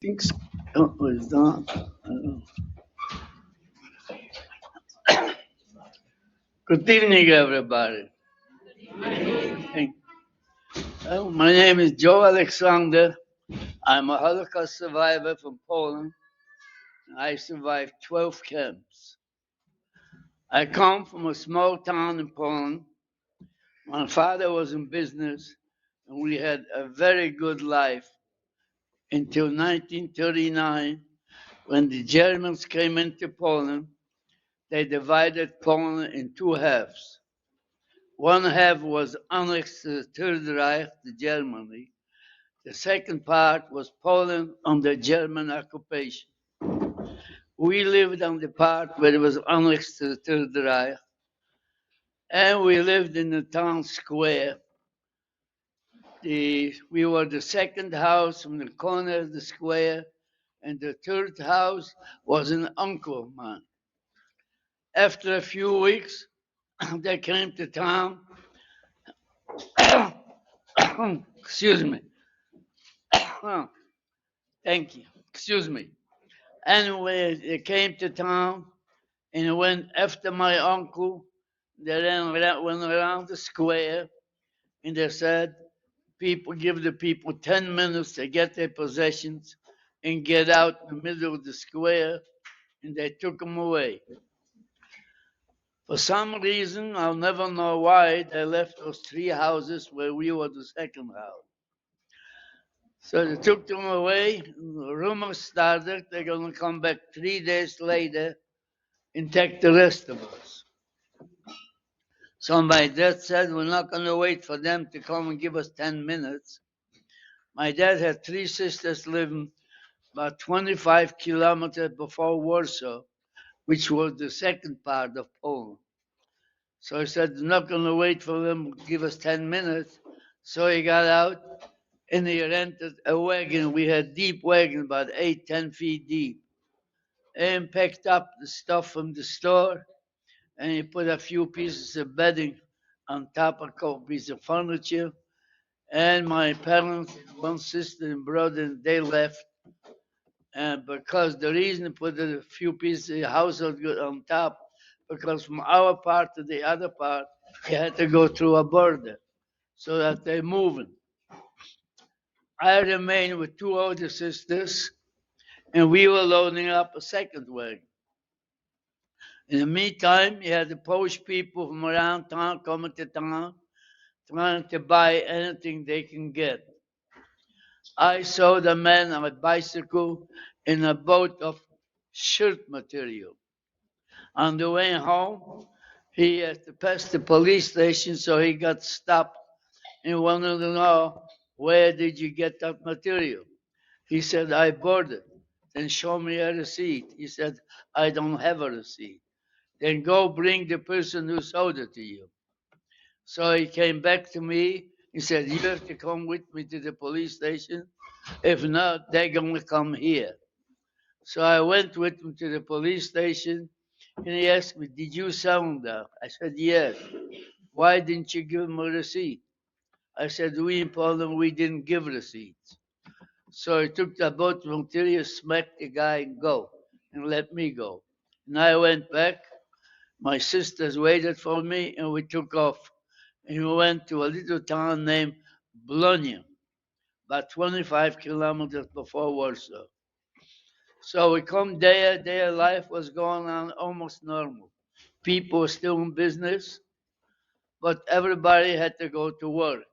Think so is done. Good evening, everybody. Hey, my name is Joe Alexander. I'm a Holocaust survivor from Poland. I survived 12 camps. I come from a small town in Poland. My father was in business, and we had a very good life until 1939 when the Germans came into Poland. They divided Poland in two halves. One half was annexed to the Third Reich, to Germany. The second part was Poland under German occupation. We lived on the part where it was annexed to the Third Reich, and we lived in the town square. We were the second house from the corner of the square, and the third house was an uncle of mine. After a few weeks, they came to town. Excuse me. Thank you. Excuse me. Anyway, they came to town and went after my uncle. They went around the square and they said, people give the people 10 minutes to get their possessions and get out in the middle of the square, and they took them away. For some reason, I'll never know why, they left those three houses where we were the second house. So they took them away. The rumor started they're going to come back 3 days later and take the rest of us. So my dad said, we're not going to wait for them to come and give us 10 minutes. My dad had three sisters living about 25 kilometers before Warsaw, which was the second part of Poland. So he said, we're not going to wait for them to give us 10 minutes. So he got out and he rented a wagon. We had deep wagon, about 8-10 feet deep, and picked up the stuff from the store, and he put a few pieces of bedding on top of a couple pieces of furniture. And my parents, one sister and brother, they left. And because the reason he put a few pieces of household goods on top, because from our part to the other part, you had to go through a border so that they're moving. I remained with two older sisters, and we were loading up a second wagon. In the meantime, you had the Polish people from around town coming to town, trying to buy anything they can get. I saw the man on a bicycle in a boat of shirt material. On the way home, he had to pass the police station, so he got stopped and wanted to know, where did you get that material? He said, I bought it. Then show me a receipt. He said, I don't have a receipt. Then go bring the person who sold it to you. So he came back to me. He said, you have to come with me to the police station. If not, they're going to come here. So I went with him to the police station, and he asked me, did you sell him that? I said, yes. Why didn't you give him a receipt? I said, we in Poland, we didn't give receipts. So he took the boat from Tyria, smacked the guy and go, and let me go. And I went back. My sisters waited for me, and we took off. And we went to a little town named Blonia, about 25 kilometers before Warsaw. So we come there life was going on almost normal. People were still in business, but everybody had to go to work.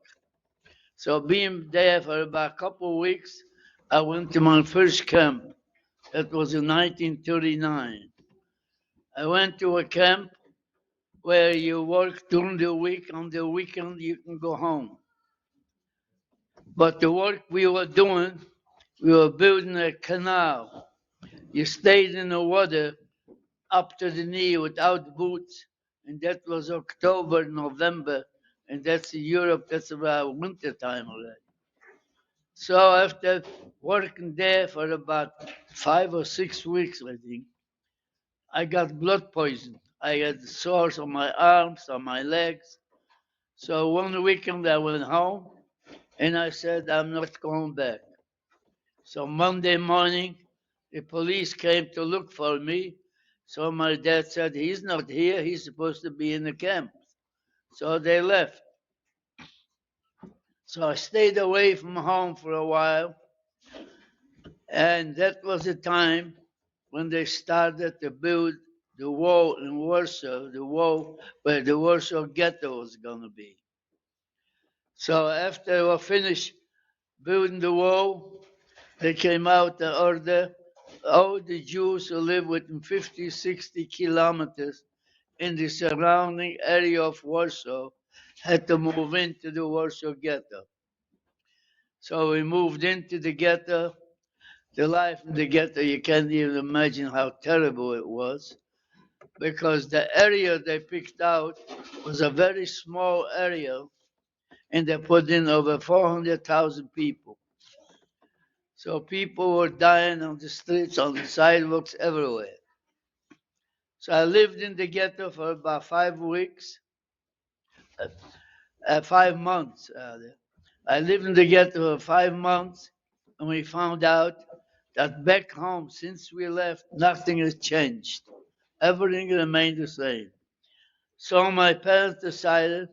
So being there for about a couple of weeks, I went to my first camp. That was in 1939. I went to a camp where you work during the week. On the weekend, you can go home. But the work we were doing, we were building a canal. You stayed in the water up to the knee without boots, and that was October, November, and that's in Europe, that's about winter time already. So after working there for about 5 or 6 weeks, I think, I got blood poison. I had sores on my arms, on my legs. So one weekend I went home and I said, I'm not going back. So Monday morning, the police came to look for me. So my dad said, he's not here, he's supposed to be in the camp. So they left. So I stayed away from home for a while. And that was the time when they started to build the wall in Warsaw, the wall where the Warsaw Ghetto was going to be. So after they were finished building the wall, they came out and ordered all the Jews who live within 50, 60 kilometers in the surrounding area of Warsaw had to move into the Warsaw Ghetto. So we moved into the ghetto. The life in the ghetto, you can't even imagine how terrible it was, because the area they picked out was a very small area, and they put in over 400,000 people. So people were dying on the streets, on the sidewalks, everywhere. So I lived in the ghetto for about 5 weeks, 5 months. I lived in the ghetto for 5 months, and we found out that back home, since we left, nothing has changed. Everything remained the same. So my parents decided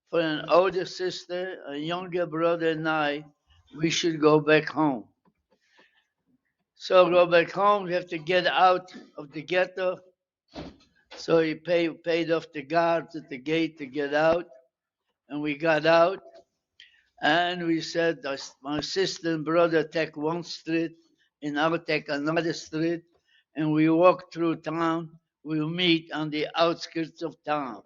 for an older sister, a younger brother, and I, we should go back home. So go back home, we have to get out of the ghetto. So he paid off the guards at the gate to get out, and we got out. And we said, my sister and brother take one street, and I'll take another street, and we walk through town. We'll meet on the outskirts of town.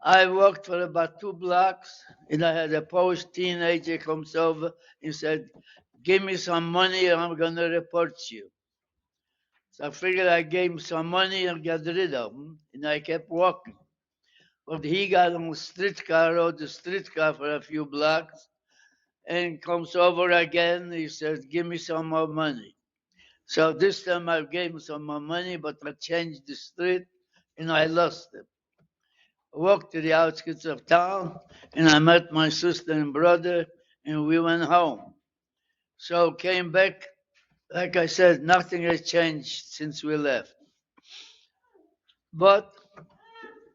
I walked for about 2 blocks, and I had a Polish teenager comes over and said, give me some money or I'm going to report you. So I figured I gave him some money and got rid of him, and I kept walking. But he got on the streetcar, rode the streetcar for a few blocks, and comes over again. He says, give me some more money. So this time I gave him some more money, but I changed the street, and I lost him. I walked to the outskirts of town, and I met my sister and brother, and we went home. So came back, like I said, nothing has changed since we left. But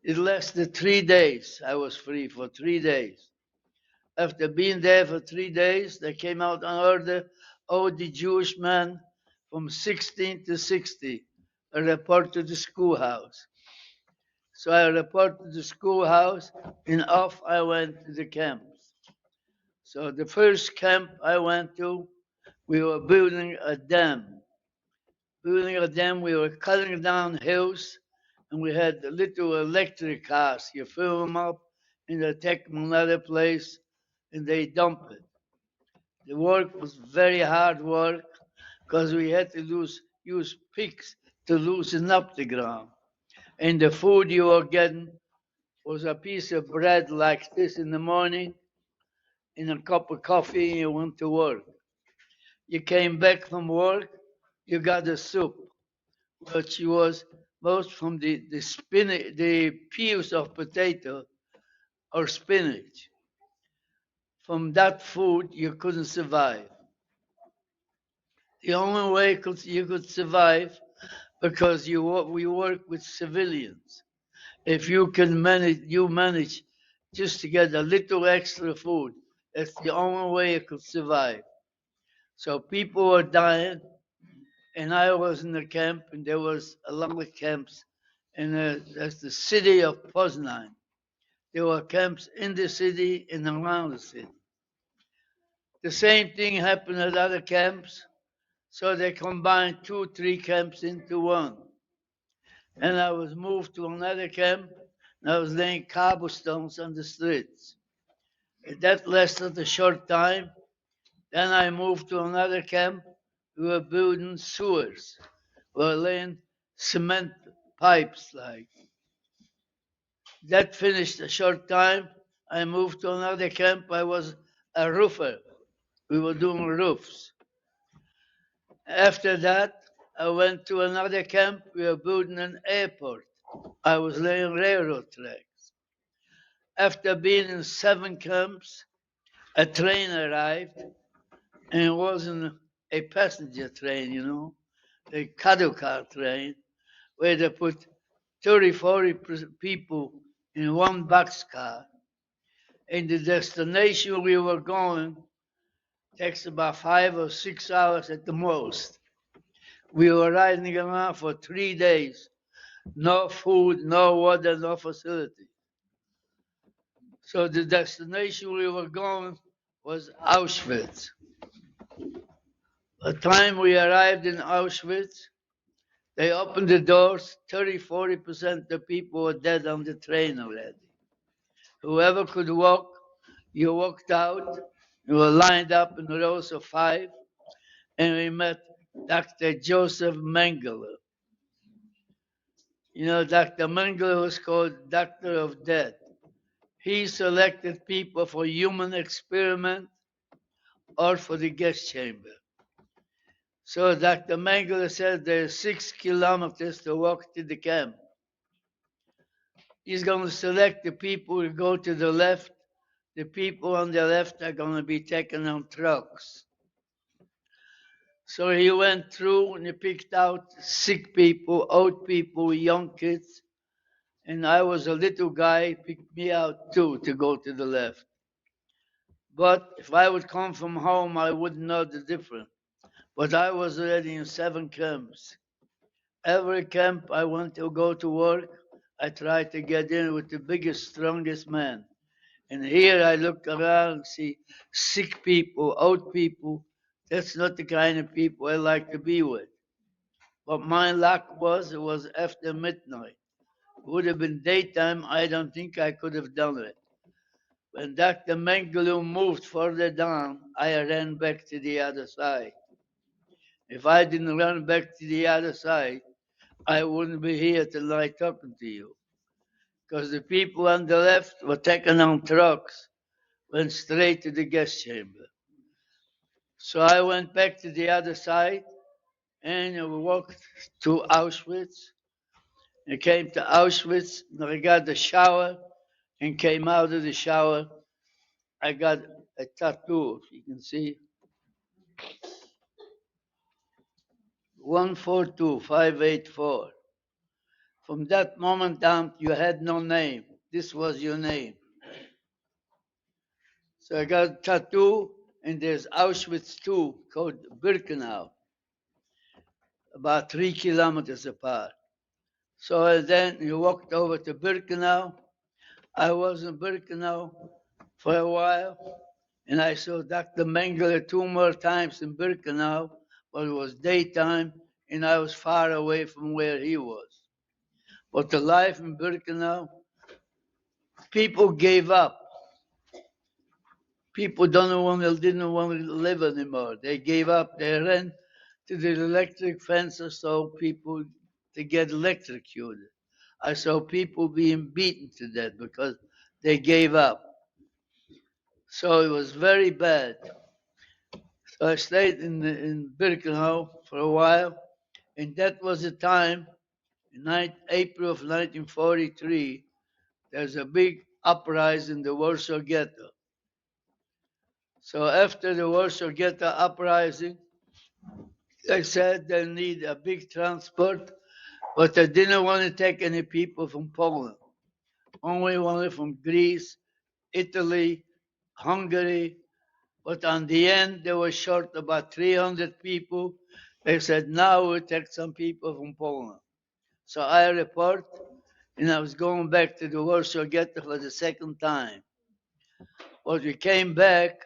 it lasted 3 days. I was free for 3 days. After being there for 3 days, they came out and ordered all the Jewish men from 16 to 60 report to the schoolhouse. So I reported to the schoolhouse, and off I went to the camps. So the first camp I went to, we were building a dam. Building a dam, we were cutting down hills, and we had little electric cars. You fill them up, and they take them another place, and they dump it. The work was very hard work because we had to use picks to loosen up the ground. And the food you were getting was a piece of bread like this in the morning and a cup of coffee, and you went to work. You came back from work, you got a soup, which was most from the spinach, the peels of potato or spinach. From that food, you couldn't survive. The only way you could survive because we work with civilians. If you manage just to get a little extra food. That's the only way you could survive. So people were dying, and I was in the camp, and there was a lot of camps in that's the city of Poznan. There were camps in the city and around the city. The same thing happened at other camps, so they combined 2, 3 camps into one. And I was moved to another camp, and I was laying cobblestones on the streets. And that lasted a short time. Then I moved to another camp. We were building sewers. We were laying cement pipes like. That finished a short time. I moved to another camp. I was a roofer. We were doing roofs. After that, I went to another camp. We were building an airport. I was laying railroad tracks. After being in 7 camps, a train arrived And it wasn't a passenger train, a cattle car train, where they put 30, 40 people in one boxcar. And the destination we were going takes about 5 or 6 hours at the most. We were riding around for 3 days. No food, no water, no facility. So the destination we were going was Auschwitz. By the time we arrived in Auschwitz, they opened the doors. 30, 40% of the people were dead on the train already. Whoever could walk, you walked out. You were lined up in rows of 5, and we met Dr. Joseph Mengele. Dr. Mengele was called Doctor of Death. He selected people for human experiment or for the gas chamber. So Dr. Mengele said there's 6 kilometers to walk to the camp. He's going to select the people who go to the left. The people on the left are going to be taken on trucks. So he went through and he picked out sick people, old people, young kids. And I was a little guy, picked me out too to go to the left. But if I would come from home, I wouldn't know the difference. But I was already in 7 camps. Every camp I went to go to work, I tried to get in with the biggest, strongest man. And here I look around and see sick people, old people. That's not the kind of people I like to be with. But my luck was it was after midnight. It would have been daytime, I don't think I could have done it. When Dr. Mengele moved further down, I ran back to the other side. If I didn't run back to the other side, I wouldn't be here tonight talking to you. Because the people on the left were taken on trucks, went straight to the gas chamber. So I went back to the other side and we walked to Auschwitz. I came to Auschwitz and I got a shower and came out of the shower. I got a tattoo, if you can see. 142584. From that moment on, you had no name. This was your name. So I got a tattoo, and there's Auschwitz II called Birkenau, about 3 kilometers apart. So then you walked over to Birkenau. I was in Birkenau for a while, and I saw Dr. Mengele 2 more times in Birkenau, but it was daytime, and I was far away from where he was. But the life in Birkenau, people gave up. People didn't want to live anymore. They gave up. They ran to the electric fences so people to get electrocuted. I saw people being beaten to death because they gave up. So it was very bad. So I stayed in Birkenau for a while, and that was the time, in April of 1943, there's a big uprising in the Warsaw Ghetto. So after the Warsaw Ghetto uprising, they said they need a big transport, but they didn't want to take any people from Poland. Only wanted from Greece, Italy, Hungary. But on the end, they were short about 300 people. They said, now we'll take some people from Poland. So I report, and I was going back to the Warsaw Ghetto for the second time. But we came back,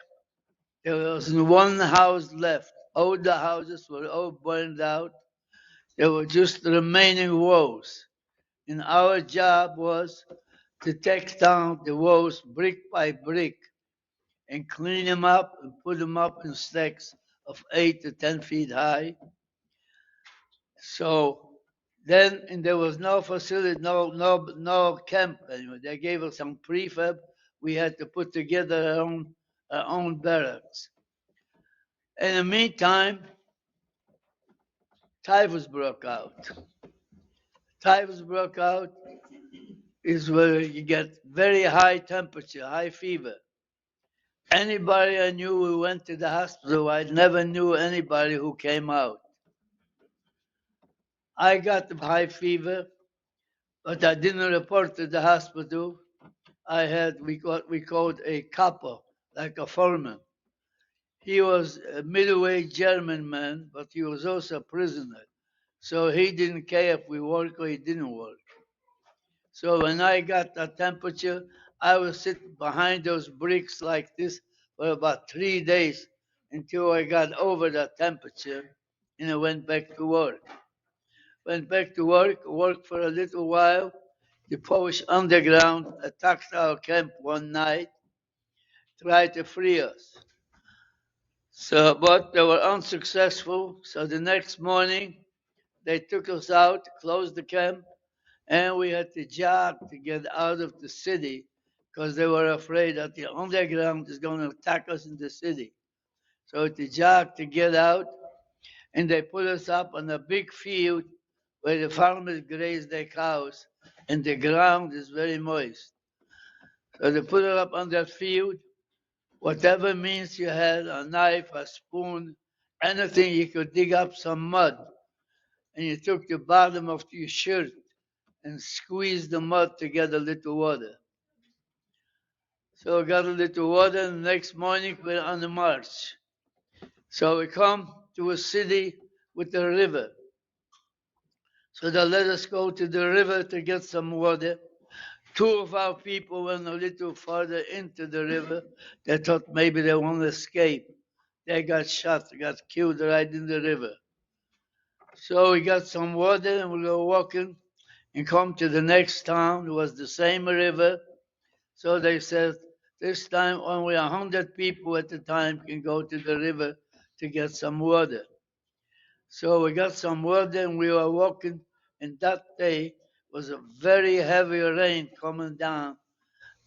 there was one house left. All the houses were all burned out. There were just remaining walls. And our job was to take down the walls brick by brick and clean them up and put them up in stacks of 8 to 10 feet high. So then, and there was no facility, no camp anymore. They gave us some prefab. We had to put together our own barracks. In the meantime, typhus broke out. Typhus broke out is where you get very high temperature, high fever. Anybody I knew who went to the hospital, I never knew anybody who came out. I got the high fever, but I didn't report to the hospital. I had what we called a copper, like a foreman. He was a middle-aged German man, but he was also a prisoner. So he didn't care if we worked or he didn't work. So when I got that temperature, I was sitting behind those bricks like this for about 3 days until I got over that temperature and I went back to work. Went back to work, worked for a little while. The Polish underground attacked our camp one night, tried to free us. So, but they were unsuccessful. So the next morning, they took us out, closed the camp, and we had to jog to get out of the city because they were afraid that the underground is going to attack us in the city. So to jog to get out, and they put us up on a big field where the farmers graze their cows, and the ground is very moist. So they put it up on that field. Whatever means you had, a knife, a spoon, anything you could dig up some mud, and you took the bottom of your shirt and squeezed the mud to get a little water. So we got a little water, and the next morning we're on the march. So we come to a city with a river. So they let us go to the river to get some water. Two of our people went a little farther into the river. They thought maybe they won't escape. They got shot, got killed right in the river. So we got some water and we were walking and come to the next town. It was the same river. So they said, this time only 100 people at the time can go to the river to get some water. So we got some water and we were walking, and that day was a very heavy rain coming down.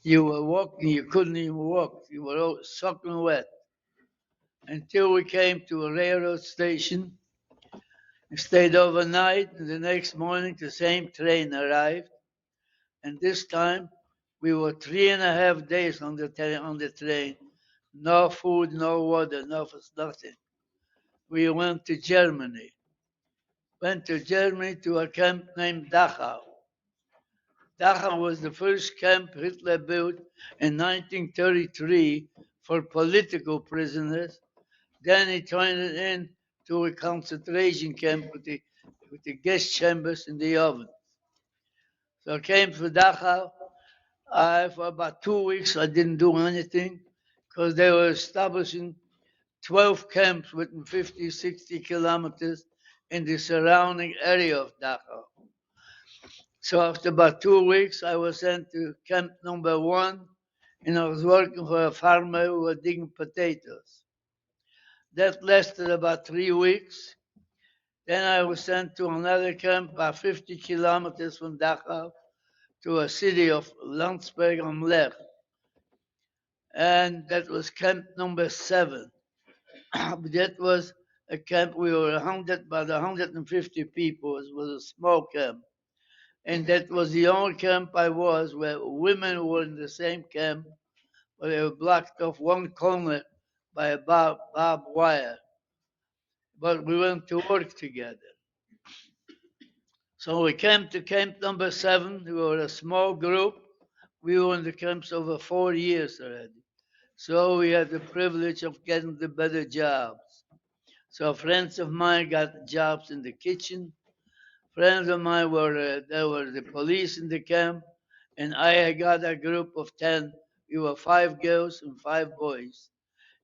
You were walking, you couldn't even walk. You were all soaking wet until we came to a railroad station. We stayed overnight, and the next morning the same train arrived. And this time we were 3.5 days on the train. No food, no water, nothing. We went to Germany. Went to Germany to a camp named Dachau. Dachau was the first camp Hitler built in 1933 for political prisoners. Then he turned it into a concentration camp with the gas chambers in the oven. So I came to Dachau. For about 2 weeks, I didn't do anything because they were establishing 12 camps within 50, 60 kilometers in the surrounding area of Dachau. So after about 2 weeks, I was sent to camp number 1, and I was working for a farmer who was digging potatoes. That lasted about 3 weeks. Then I was sent to another camp about 50 kilometers from Dachau to a city of Landsberg am Lech. And that was camp number 7. That was a camp, we were about 150 people. It was a small camp. And that was the only camp I was where women were in the same camp, but they were blocked off one corner by a barbed wire. But we went to work together. So we came to camp number 7. We were a small group. We were in the camps over 4 years already. So we had the privilege of getting the better jobs. So friends of mine got jobs in the kitchen. Friends of mine there were the police in the camp, and I got a group of 10. We were 5 girls and 5 boys,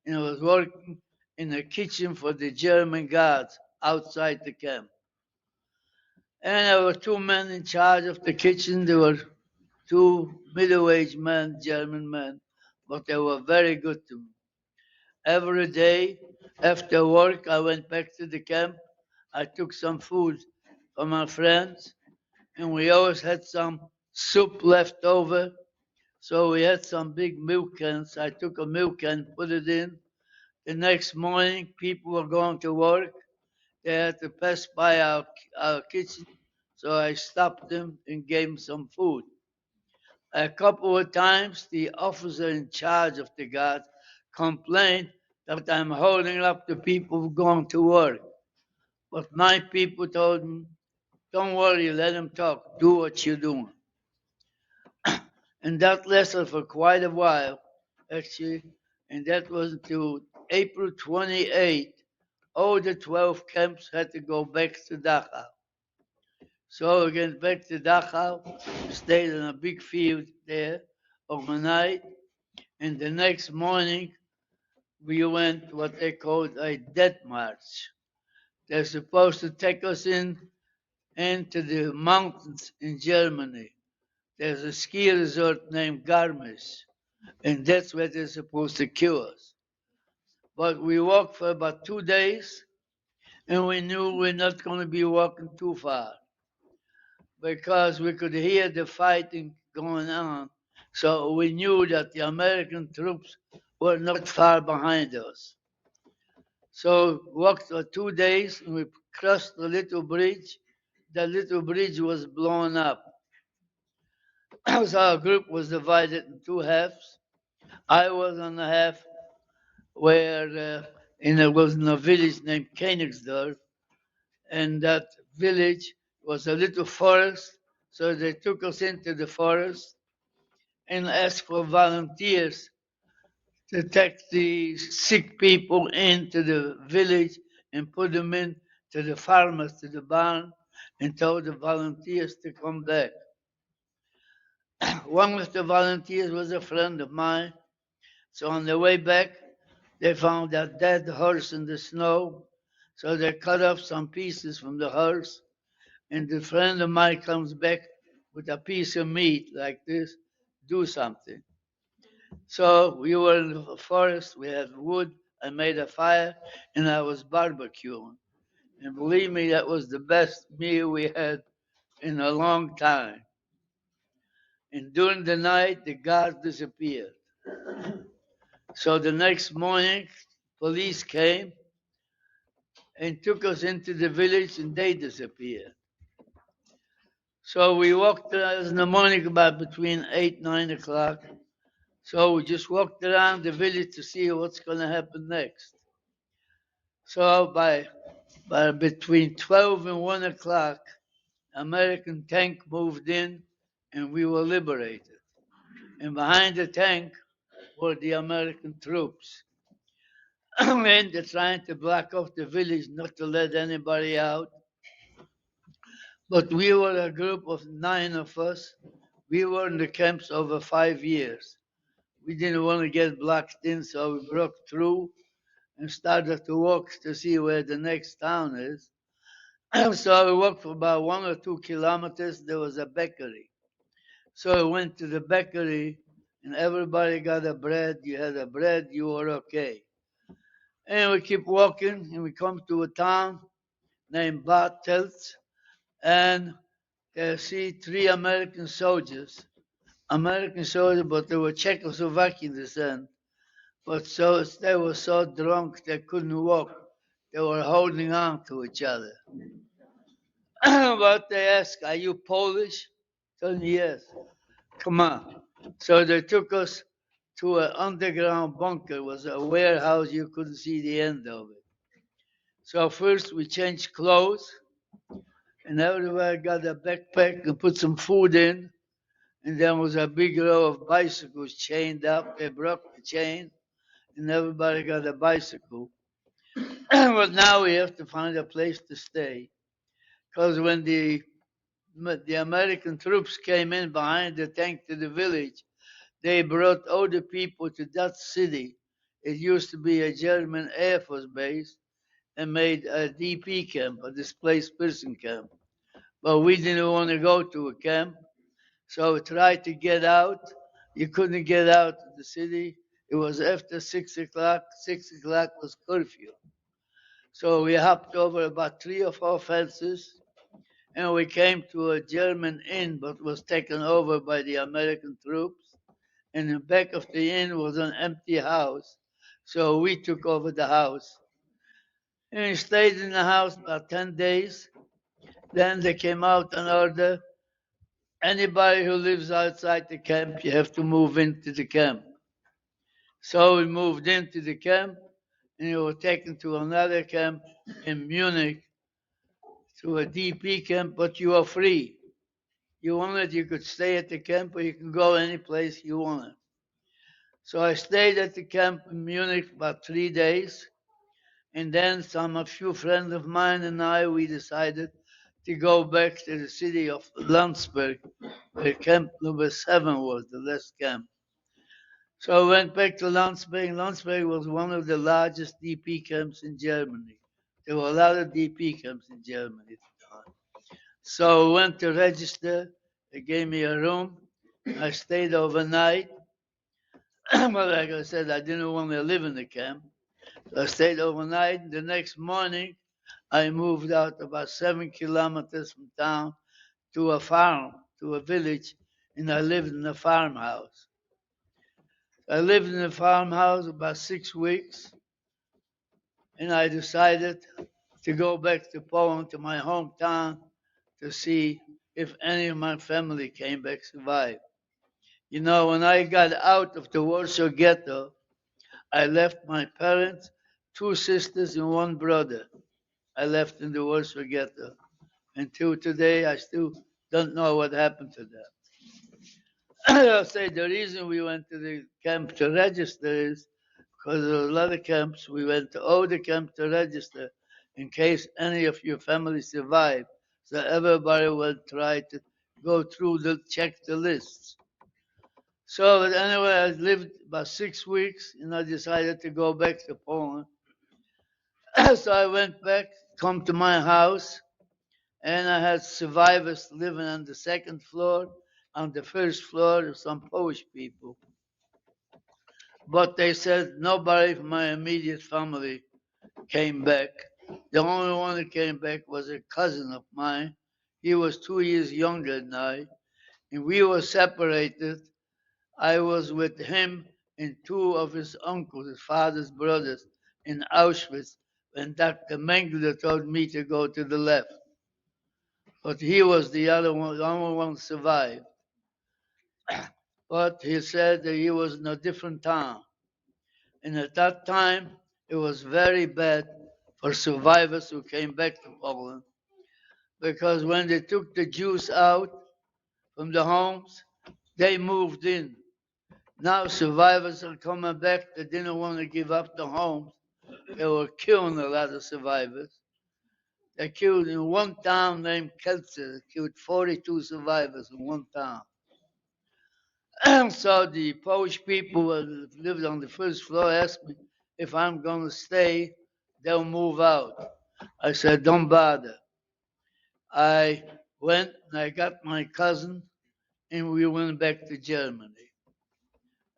and I was working in the kitchen for the German guards outside the camp. And there were 2 men in charge of the kitchen. There were 2 middle-aged men, German men, but they were very good to me. Every day after work, I went back to the camp. I took some food for my friends, and we always had some soup left over. So we had some big milk cans. I took a milk can, put it in. The next morning, people were going to work. They had to pass by our kitchen. So I stopped them and gave them some food. A couple of times, the officer in charge of the guard complained that I'm holding up the people going to work. But my people told me, don't worry, let them talk, do what you're doing. And that lasted for quite a while, actually, and that was until April 28th. All the 12 camps had to go back to Dachau. So we went back to Dachau, stayed in a big field there overnight, and the next morning we went what they called a death march. They're supposed to take us into the mountains in Germany. There's a ski resort named Garmisch, and that's where they're supposed to kill us. But we walked for about 2 days, and we knew we're not going to be walking too far because we could hear the fighting going on. So we knew that the American troops were not far behind us. So walked for 2 days, and we crossed the little bridge. The little bridge was blown up. So our group was divided in two halves. I was on the half where it was in a village named Königsdorf, and that village was a little forest. So they took us into the forest and asked for volunteers to take the sick people into the village and put them in to the farmers, to the barn, and told the volunteers to come back. One of the volunteers was a friend of mine. So on the way back, they found a dead horse in the snow. So they cut off some pieces from the horse, and a friend of mine comes back with a piece of meat like this, do something. So we were in the forest, we had wood, I made a fire, and I was barbecuing. And believe me, that was the best meal we had in a long time. And during the night, the guards disappeared. So the next morning, police came and took us into the village, and they disappeared. So we walked around in the morning about between 8, 9 o'clock. So we just walked around the village to see what's going to happen next. So by between 12 and 1 o'clock, American tank moved in and we were liberated. And behind the tank were the American troops. And they're trying to block off the village not to let anybody out. But we were a group of 9 of us. We were in the camps over 5 years. We didn't want to get blocked in, so we broke through and started to walk to see where the next town is. So we walked for about 1 or 2 kilometers. There was a bakery. So I went to the bakery, and everybody got a bread. You had a bread, you were okay. And we keep walking, and we come to a town named Bad Tölz, and they see 3 American soldiers. American soldiers, but they were Czechoslovakian descent. But so they were so drunk they couldn't walk. They were holding on to each other. But they asked, "Are you Polish?" I told them, "Yes." "Come on." So they took us to an underground bunker. It was a warehouse, you couldn't see the end of it. So first we changed clothes, and everybody got a backpack and put some food in. And there was a big row of bicycles chained up. They broke the chain, and everybody got a bicycle. But now we have to find a place to stay. Because when the American troops came in behind the tank to the village, they brought all the people to that city. It used to be a German Air Force base and made a DP camp, a displaced person camp. But we didn't want to go to a camp, so we tried to get out. You couldn't get out of the city. It was after 6 o'clock. 6 o'clock was curfew. So we hopped over about 3 or 4 fences, and we came to a German inn, but was taken over by the American troops. And in the back of the inn was an empty house. So we took over the house. And we stayed in the house about 10 days. Then they came out an order. Anybody who lives outside the camp, you have to move into the camp. So we moved into the camp, and we were taken to another camp in Munich, to a DP camp, but you are free. You wanted, you could stay at the camp, or you can go any place you wanted. So I stayed at the camp in Munich about 3 days, and then a few friends of mine and I, we decided to go back to the city of Landsberg, where camp number 7 was, the last camp. So I went back to Landsberg. Landsberg was one of the largest DP camps in Germany. There were a lot of DP camps in Germany at the time. So I went to register. They gave me a room. I stayed overnight. Well, like I said, I didn't want to live in the camp. So I stayed overnight. The next morning, I moved out about 7 kilometers from town to a farm, to a village, and I lived in a farmhouse. I lived in the farmhouse about 6 weeks, and I decided to go back to Poland, to my hometown, to see if any of my family came back survived. You know, when I got out of the Warsaw Ghetto, I left my parents, 2 sisters, and 1 brother. I left in the Warsaw Ghetto. Until today, I still don't know what happened to them. I'll say the reason we went to the camp to register is because there were a lot of camps. We went to all the camps to register in case any of your family survived. So everybody would try to go through check the lists. So but anyway, I lived about 6 weeks and I decided to go back to Poland. So I went back, come to my house, and I had survivors living on the second floor. On the first floor, there's some Polish people. But they said nobody from my immediate family came back. The only one that came back was a cousin of mine. He was 2 years younger than I, and we were separated. I was with him and 2 of his uncles, his father's brothers, in Auschwitz when Dr. Mengele told me to go to the left. But he was the other one, the only one who survived. But he said that he was in a different town. And at that time, it was very bad for survivors who came back to Poland because when they took the Jews out from the homes, they moved in. Now survivors are coming back. They didn't want to give up the homes. They were killing a lot of survivors. They killed in one town named Kielce, they killed 42 survivors in one town. So the Polish people who lived on the first floor asked me if I'm going to stay, they'll move out. I said, don't bother. I went and I got my cousin and we went back to Germany.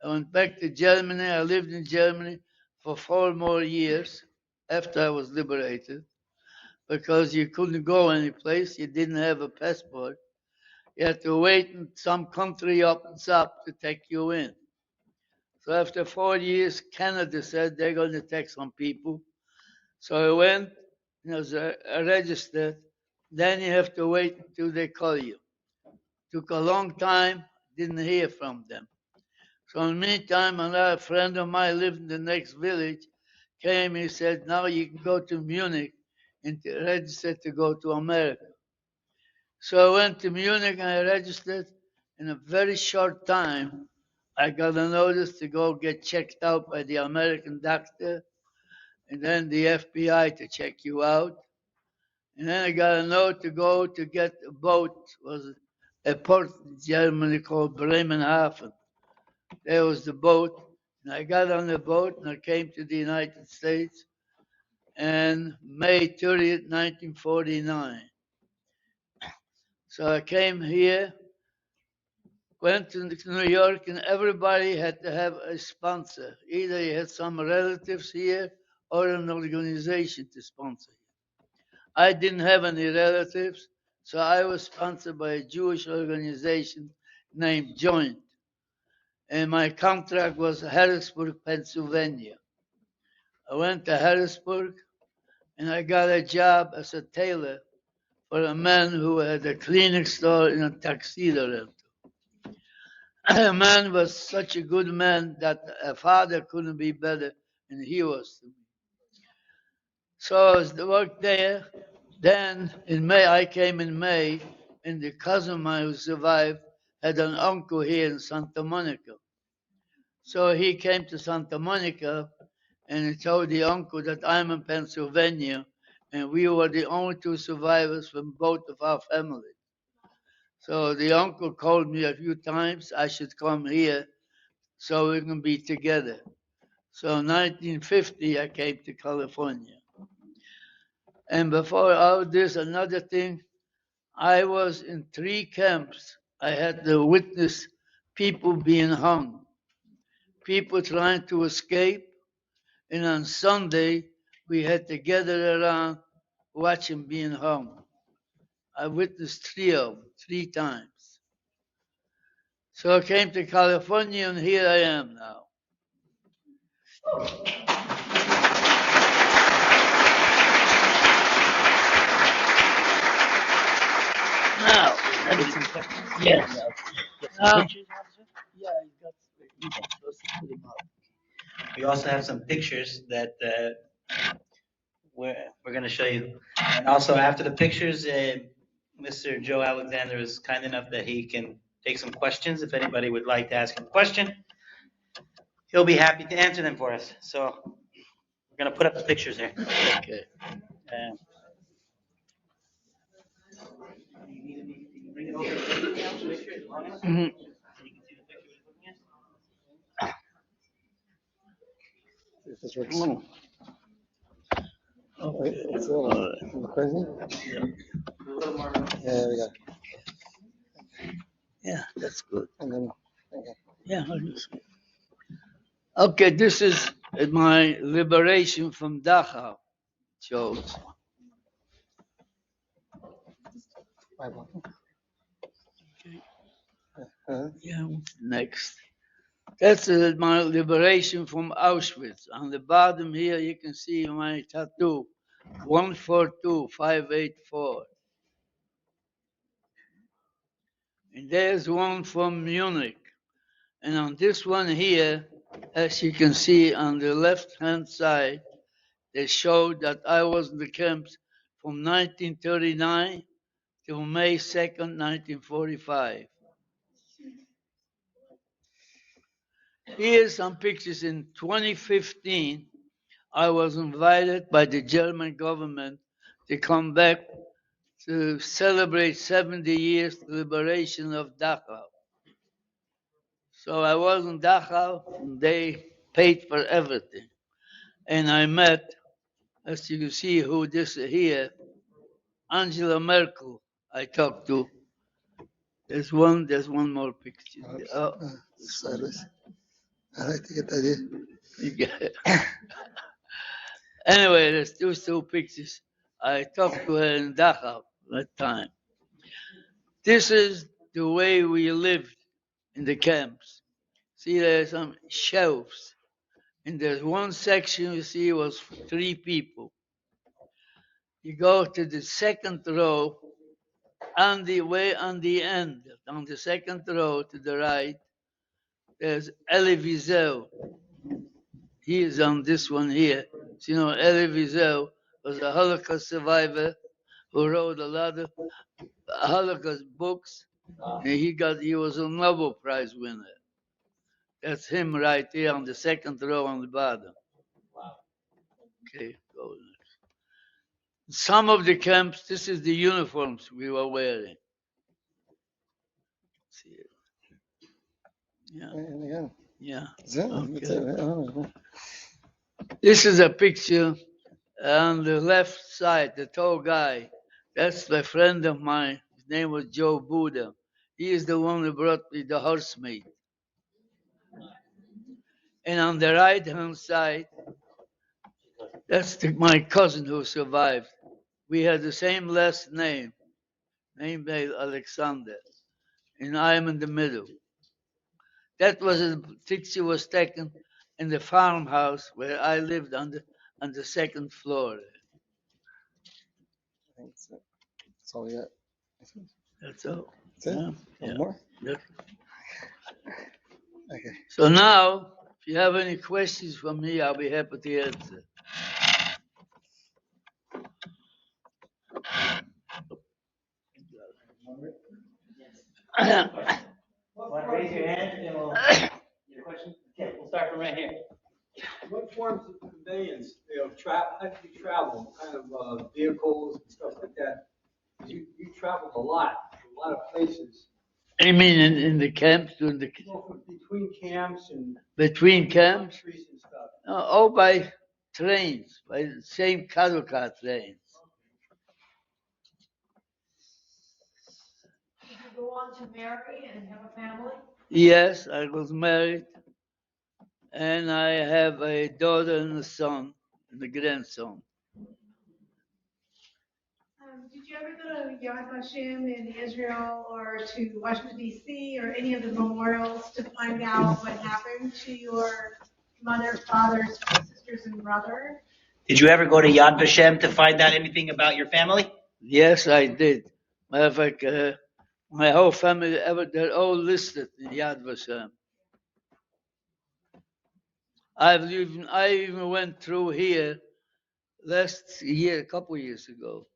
I went back to Germany. I lived in Germany for 4 more years after I was liberated because you couldn't go any place. You didn't have a passport. You had to wait in some country opens up to take you in. So after 4 years, Canada said they're going to take some people. So I went, I registered. Then you have to wait until they call you. Took a long time, didn't hear from them. So in the meantime, another friend of mine lived in the next village, came, he said, now you can go to Munich and register to go to America. So I went to Munich and I registered. In a very short time, I got a notice to go get checked out by the American doctor and then the FBI to check you out. And then I got a note to go to get a boat. It was a port in Germany called Bremerhaven. There was the boat. And I got on the boat and I came to the United States on May 30th, 1949. So I came here, went to New York, and everybody had to have a sponsor. Either you had some relatives here or an organization to sponsor you. I didn't have any relatives, so I was sponsored by a Jewish organization named Joint. And my contract was Harrisburg, Pennsylvania. I went to Harrisburg and I got a job as a tailor for a man who had a cleaning store in a tuxedo rental. A man was such a good man that a father couldn't be better, and he was to me. So I was to work there. Then in May, I came in May, and the cousin of mine who survived had an uncle here in Santa Monica. So he came to Santa Monica and he told the uncle that I'm in Pennsylvania, and we were the only two survivors from both of our families. So the uncle called me a few times I should come here so we can be together. So in 1950, I came to California. And before all this, another thing, I was in 3 camps. I had to witness people being hung, people trying to escape. And on Sunday, we had to gather around, watch them being hung. I witnessed 3 of them, 3 times. So I came to California, and here I am now. Now, yes. Now, yeah, you got put him up. We also have some pictures that we're going to show you. And also after the pictures, Mr. Joe Alexander is kind enough that he can take some questions. If anybody would like to ask him a question, he'll be happy to answer them for us. So we're going to put up the pictures here. Okay. Mhm. If this works. Mm. Wait, Okay. it's a little crazy. Yeah. Yeah, there we go. Yeah, that's good. And then, okay. Yeah. Okay, this is my liberation from Dachau shows. Bible. Okay. Uh-huh. Yeah, next. That's my liberation from Auschwitz. On the bottom here, you can see my tattoo, 142584. And there's one from Munich. And on this one here, as you can see on the left-hand side, they showed that I was in the camps from 1939 till May 2nd, 1945. Here's some pictures in 2015. I was invited by the German government to come back to celebrate 70 years liberation of Dachau. So I was in Dachau, and they paid for everything. And I met, as you can see who this is here, Angela Merkel I talked to. There's one more picture. Oops. Oh, Sideways. I like to get the idea. you get it. Anyway, there's those 2 pictures. I talked to her in Dachau that time. This is the way we lived in the camps. See, there's some shelves. And there's one section you see was 3 people. You go to the second row, on the way on the end, on the second row to the right, there's Elie Wiesel. He is on this one here. So, you know, Elie Wiesel was a Holocaust survivor who wrote a lot of Holocaust books, and he was a Nobel Prize winner. That's him right there on the second row on the bottom. Okay, go next. Some of the camps, this is the uniforms we were wearing. See it? Yeah, And again. yeah. Is that? That's it, right? Oh, This is a picture on the left side, the tall guy. That's a friend of mine. His name was Joe Buddha. He is the one who brought me the horse meat. And on the right hand side, that's my cousin who survived. We had the same last name, named Alexander. And I'm in the middle. That was a picture was taken in the farmhouse where I lived on the second floor. I think that's it. That's all we got. That's all. That's it? Yeah, One yeah. more? That's Okay. So now, if you have any questions for me, I'll be happy to answer. Want to raise your hand and we'll, your question? Okay, we'll start from right here. What forms of conveyance, how do you travel? What kind of vehicles and stuff like that? 'Cause you traveled a lot of places. I mean, in the camps, Between camps and between camps, countries and stuff. all by trains, by the same cattle car trains. Did you go on to marry and have a family? Yes, I was married, and I have a daughter and a son, and a grandson. Did you ever go to Yad Vashem in Israel or to Washington DC or any of the memorials to find out what happened to your mother, father, sisters, and brother? Did you ever go to Yad Vashem to find out anything about your family? Yes, I did. Matter of fact, my whole family, they're all listed in Yad Vashem. I even went through here last year, a couple years ago,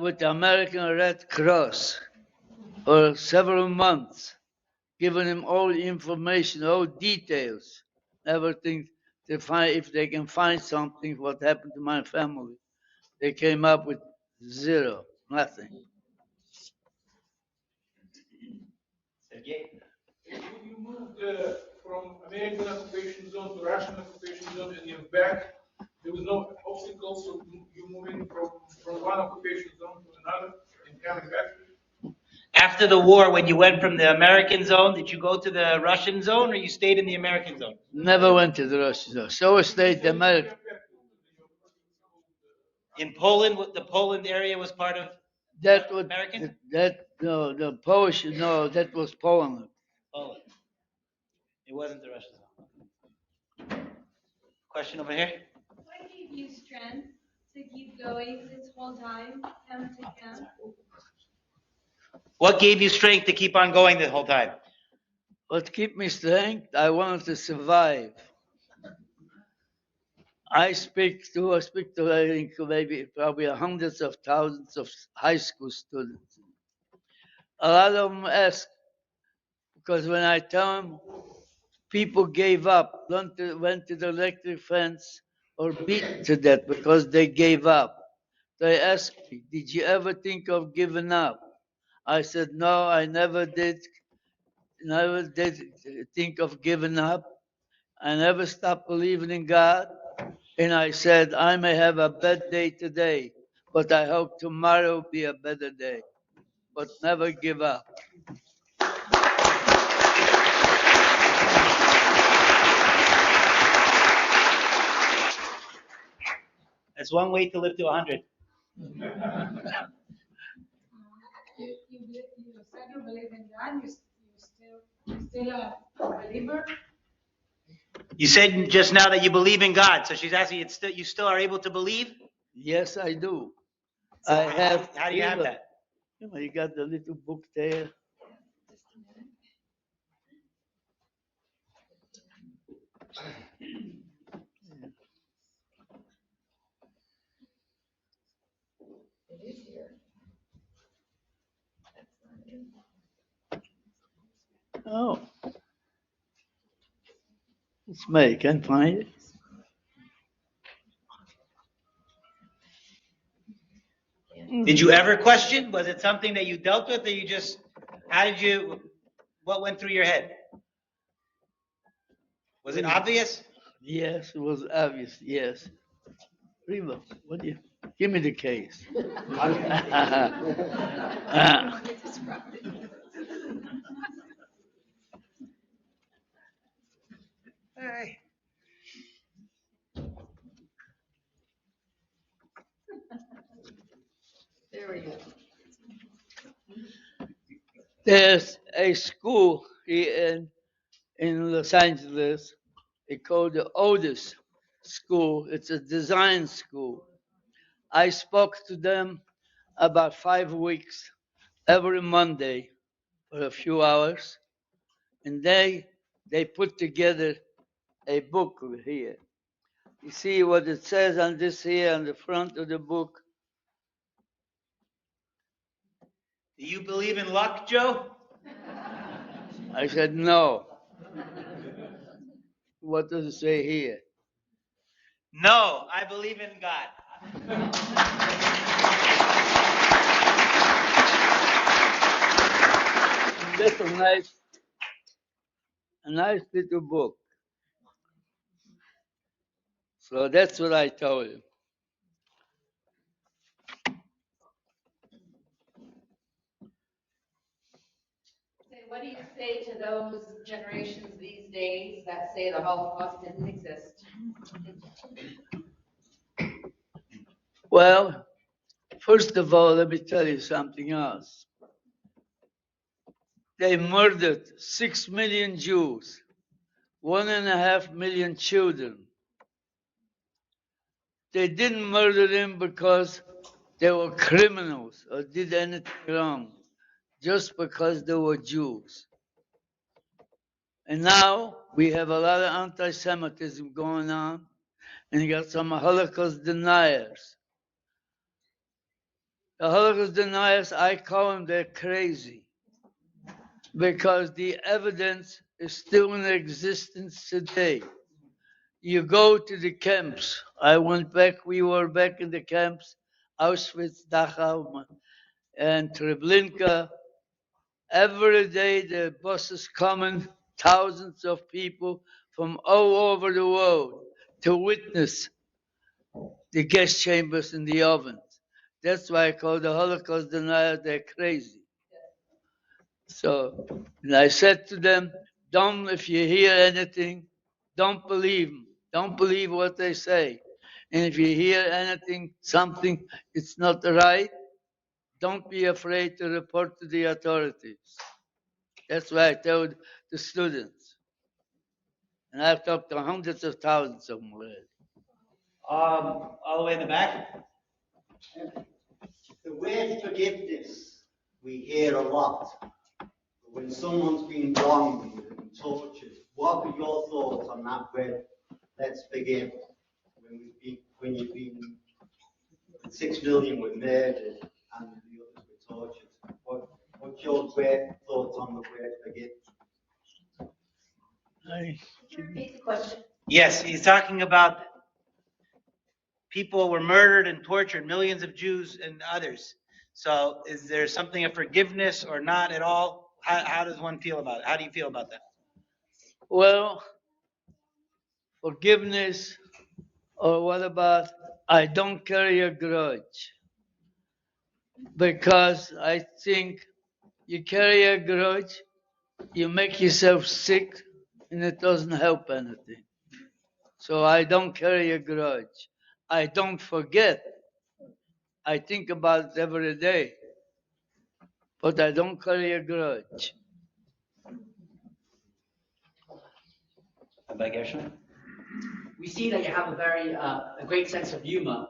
with the American Red Cross for several months, giving them all the information, all details, everything to find if they can find something what happened to my family. They came up with zero, nothing. You moved from American occupation zone to Russian occupation zone and you're back. There was no obstacles to you moving from one occupation zone to another and coming back. After the war, when you went from the American zone, did you go to the Russian zone or you stayed in the American zone? Never went to the Russian zone. So stayed the American. In Poland, the Poland area was part of That would American? no, the Polish, no, that was Poland. Poland. It wasn't the Russian zone. Question over here? What gave you strength to keep going this whole time, camp to camp? What gave you strength to keep on going the whole time? What kept me strength, I wanted to survive. I speak to I think maybe probably hundreds of thousands of high school students. A lot of them ask, because when I tell them people gave up, went to the electric fence or beaten to death because they gave up. They ask me, did you ever think of giving up? I said, no, I never did think of giving up. I never stopped believing in God. And I said, I may have a bad day today, but I hope tomorrow will be a better day. But never give up. That's one way to live to 100. You said you believe in God, you're still a believer? You said just now that you believe in God, so she's asking, you still are able to believe? Yes, I do. So I have. How do you have that? You got the little book there. Oh. It's me, can't find it. Did you ever question? Was it something that you dealt with, or what went through your head? Was it obvious? Yes, it was obvious, yes. Reba, what do you, give me the case. Hey. There we go. There's a school here in Los Angeles. They call the oldest school. It's a design school. I spoke to them about 5 weeks every Monday for a few hours. And they put together a book here. You see what it says on this here on the front of the book? Do you believe in luck, Joe? I said, no. What does it say here? No, I believe in God. That's a nice little book. So that's what I told him. So what do you say to those generations these days that say the Holocaust didn't exist? Well, first of all, let me tell you something else. They murdered 6 million Jews, 1.5 million children. They didn't murder them because they were criminals or did anything wrong, just because they were Jews. And now we have a lot of anti-Semitism going on, and you got some Holocaust deniers. The Holocaust deniers, I call them, they're crazy, because the evidence is still in existence today. You go to the camps. We were back in the camps, Auschwitz, Dachau, and Treblinka. Every day the buses coming, thousands of people from all over the world to witness the gas chambers and the ovens. That's why I call the Holocaust deniers, they're crazy. So, and I said to them, if you hear anything, don't believe them. Don't believe what they say. And if you hear anything, something, it's not right, don't be afraid to report to the authorities. That's what I told the students. And I've talked to hundreds of thousands of them already. All the way in the back? The word forgiveness, we hear a lot. When someone's been wronged and tortured, what are your thoughts on that word, let's forgive? When you've been 6 million were murdered and the others were tortured. What's your thoughts on the word forgive? Can you repeat the question? Yes, he's talking about people were murdered and tortured, millions of Jews and others. So is there something of forgiveness or not at all? How does one feel about it? How do you feel about that? Well, forgiveness, or what about, I don't carry a grudge. Because I think you carry a grudge, you make yourself sick, and it doesn't help anything. So I don't carry a grudge. I don't forget. I think about it every day. But I don't carry a grudge. Rabbi Gershon? We see that you have a great sense of humor.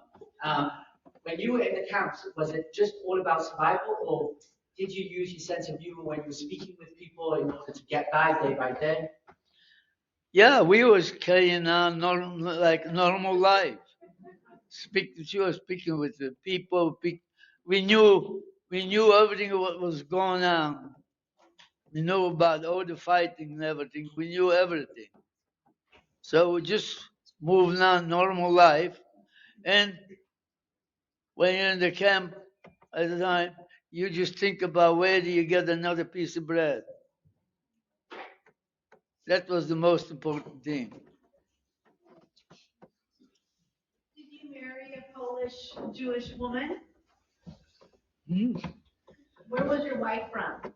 When you were in the camps, was it just all about survival, or did you use your sense of humor when you were speaking with people in order to get by day by day? Yeah, we was carrying on normal life. She was speaking with the people. We knew everything what was going on. We knew about all the fighting and everything. We knew everything. So we just moving on normal life. And when you're in the camp at the time, you just think about where do you get another piece of bread. That was the most important thing. Did you marry a Polish Jewish woman? Where was your wife from?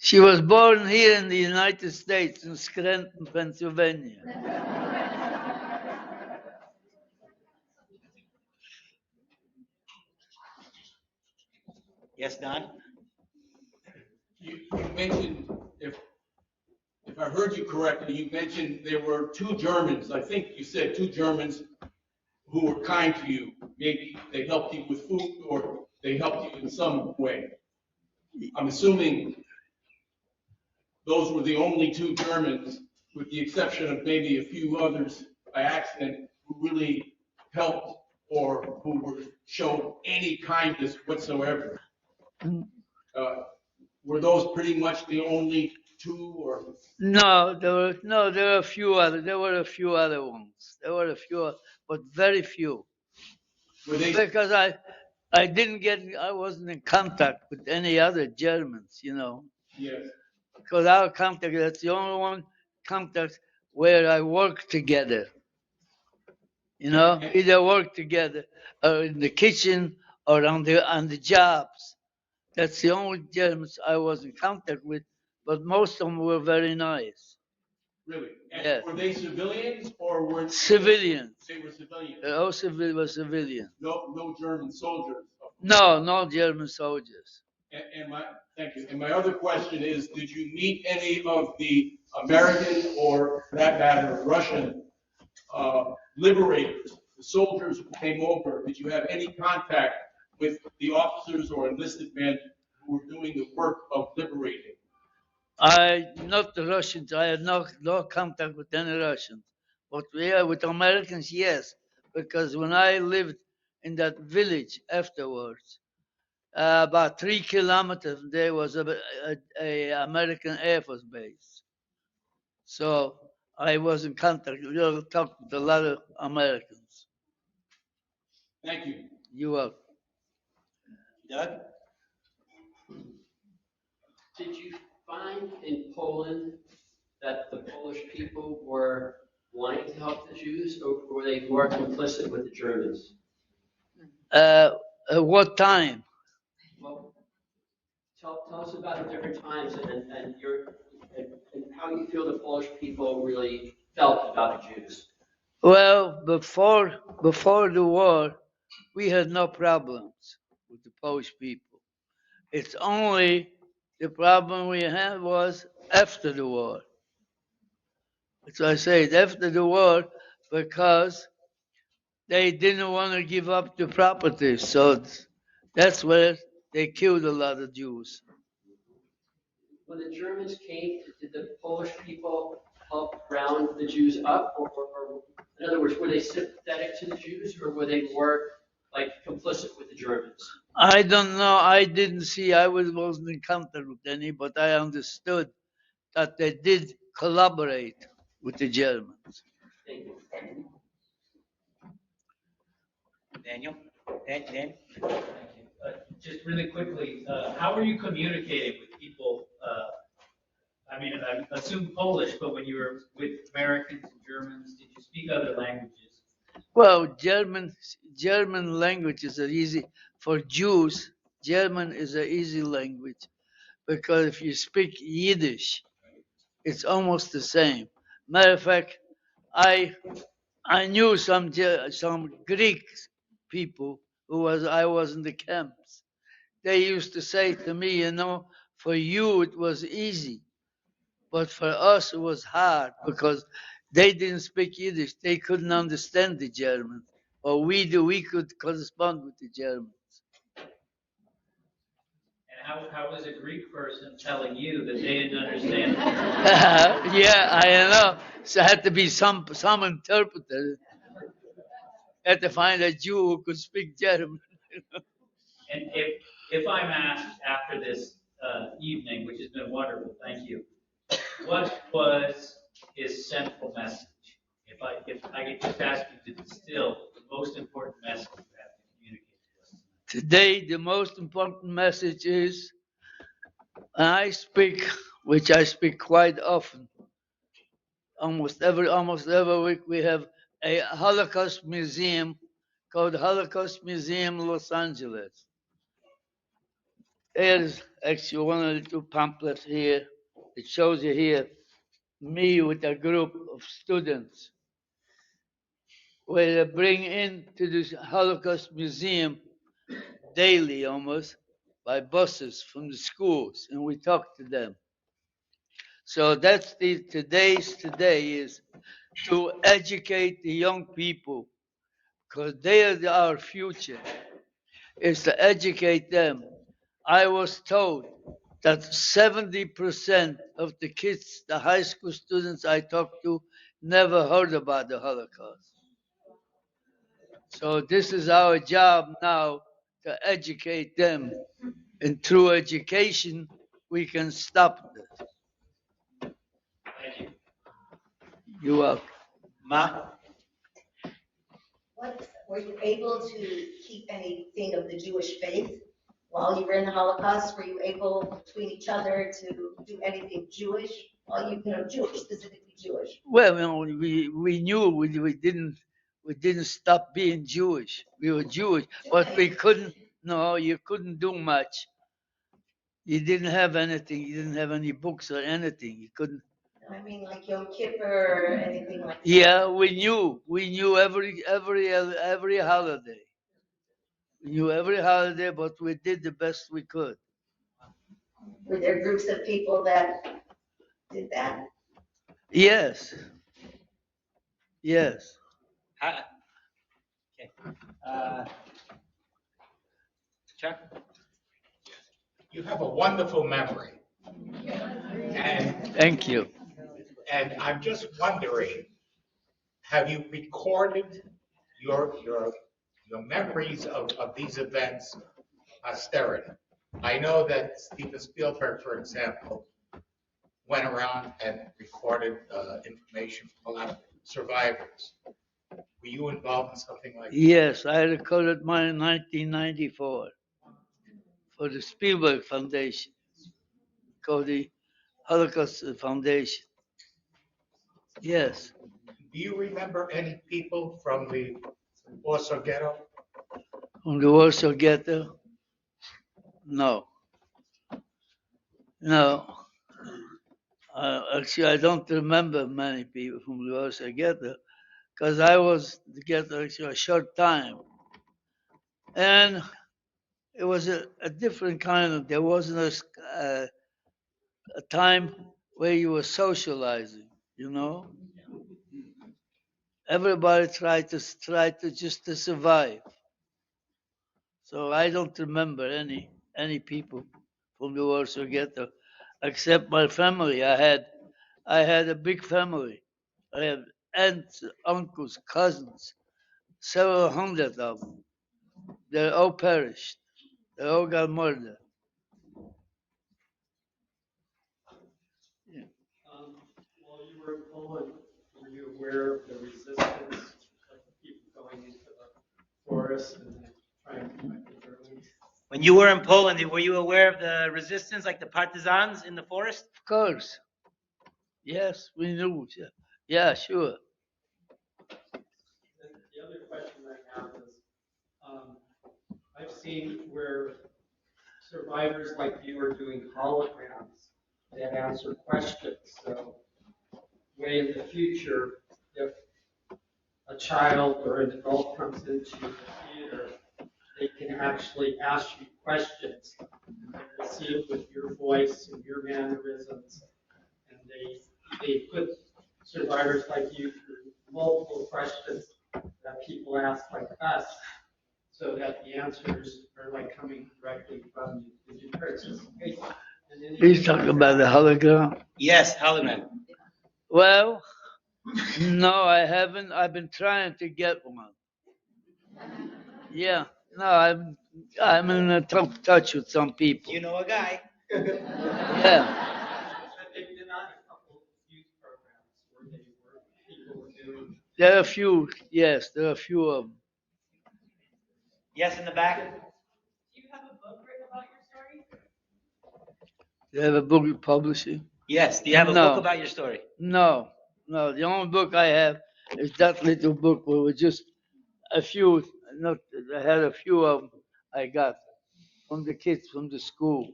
She was born here in the United States, in Scranton, Pennsylvania. Yes, Don? You mentioned, if I heard you correctly, you mentioned there were 2 Germans, I think you said 2 Germans who were kind to you. Maybe they helped you with food or they helped you in some way. I'm assuming those were the only two Germans, with the exception of maybe a few others by accident, who really helped or who were showed any kindness whatsoever. Were those pretty much the only two, or? No, there were a few other. There were a few other ones. There were a few, but very few. Were they? Because I wasn't in contact with any other Germans, you know. Yes. Because our contact, that's the only one contact where I work together. You know, either work together or in the kitchen or on the jobs. That's the only Germans I was in contact with, but most of them were very nice. Really? And Yes. were they civilians or were? Civilians. They were civilians. They all were civilians. No German soldiers. No German soldiers. And thank you. And my other question is, did you meet any of the American or, for that matter, Russian liberators, the soldiers who came over? Did you have any contact with the officers or enlisted men who were doing the work of liberating? Not the Russians. I had no contact with any Russians. But yeah, with Americans, yes. Because when I lived in that village afterwards, about 3 kilometers, there was a American Air Force base. So I was in contact. We talked with a lot of Americans. Thank you. You are. Doug? Did you find in Poland that the Polish people were wanting to help the Jews, or were they more complicit with the Germans? At what time? Well, tell us about the different times and how you feel the Polish people really felt about the Jews. Well, before the war, we had no problems with the Polish people. It's only the problem we had was after the war. That's why I say after the war, because they didn't want to give up the property. So that's where they killed a lot of Jews. When the Germans came, did the Polish people help round the Jews up, or in other words, were they sympathetic to the Jews, or were they more like complicit with the Germans? I don't know. I didn't see. I wasn't in contact with any, but I understood that they did collaborate with the Germans. Thank you. Daniel? Dan? Just really quickly, how were you communicating with people? I mean, I assume Polish, but when you were with Americans and Germans, did you speak other languages? Well, German languages are easy for Jews. German is an easy language because if you speak Yiddish, it's almost the same. Matter of fact, I knew some Greek people I was in the camps. They used to say to me, you know, for you it was easy, but for us it was hard because they didn't speak Yiddish. They couldn't understand the German, or we could correspond with the Germans. And how was a Greek person telling you that they didn't understand? Yeah, I know. So had to be some interpreter. Had to find a Jew who could speak German. And if I'm asked after this evening, which has been wonderful, thank you, what was his central message? If I could just ask you to distill the most important message you have to communicate to us. Today, the most important message is, which I speak quite often. Almost every week we have a Holocaust museum called Holocaust Museum Los Angeles. There's actually one of the two pamphlets here. It shows you here me with a group of students where they bring into this Holocaust Museum daily almost by buses from the schools, and we talk to them. So that's today is to educate the young people, because they are our future, is to educate them. I was told that 70% of the kids, the high school students I talked to, never heard about the Holocaust. So this is our job now, to educate them. And through education, we can stop this. Thank you. You are. Ma? Were you able to keep anything of the Jewish faith while you were in the Holocaust? Were you able, between each other, to do anything Jewish? While Jewish, specifically Jewish? Well, we knew we didn't stop being Jewish. We were Jewish, but we couldn't. No, you couldn't do much. You didn't have anything. You didn't have any books or anything. You couldn't. I mean, like Yom Kippur or anything like that? Yeah, we knew. We knew every holiday. We knew every holiday, but we did the best we could. Were there groups of people that did that? Yes. Yes. Okay. Chuck? You have a wonderful memory. And, Thank you. and I'm just wondering, have you recorded your memories of these events posterity? I know that Steven Spielberg, for example, went around and recorded information from a lot of survivors. Were you involved in something like that? Yes, I recorded mine in 1994 for the Spielberg Foundation, called the Holocaust Foundation. Yes. Do you remember any people from the Warsaw Ghetto? From the Warsaw Ghetto? No. No. Actually, I don't remember many people from the Warsaw Ghetto, because I was in the ghetto actually a short time. And it was a different kind of, there wasn't a time where you were socializing, you know? Everybody tried to just to survive. So I don't remember any people from the Warsaw Ghetto, except my family. I had a big family. I had aunts, uncles, cousins, several hundred of them. They all perished. They all got murdered. While you were in Poland, were you aware of the resistance of the people going into the forest and trying to fight the Germans? When you were in Poland, were you aware of the resistance, like the partisans in the forest? Of course. Yes, we knew. Yeah, sure. The other question I have is, I've seen where survivors like you are doing holograms that answer questions. So, way in the future, if a child or an adult comes into the theater, they can actually ask you questions. They see it with your voice and your mannerisms, and they put survivors like you through multiple questions that people ask like us, so that the answers are like coming directly from you. Did you participate in any? He's talking about the hologram. Yes, hologram. Well, no, I haven't. I've been trying to get one. Yeah, no, I'm in a tough touch with some people. You know a guy. Yeah. They've been on a couple of youth programs where people were doing. There are a few, yes, there are a few of them. Yes, in the back. Do you have a book written about your story? Do you have a book you're publishing? Yes. Do you have a No. book about your story? No, no. The only book I have is that little book where we just a few, not, I had a few of them I got from the kids from the school.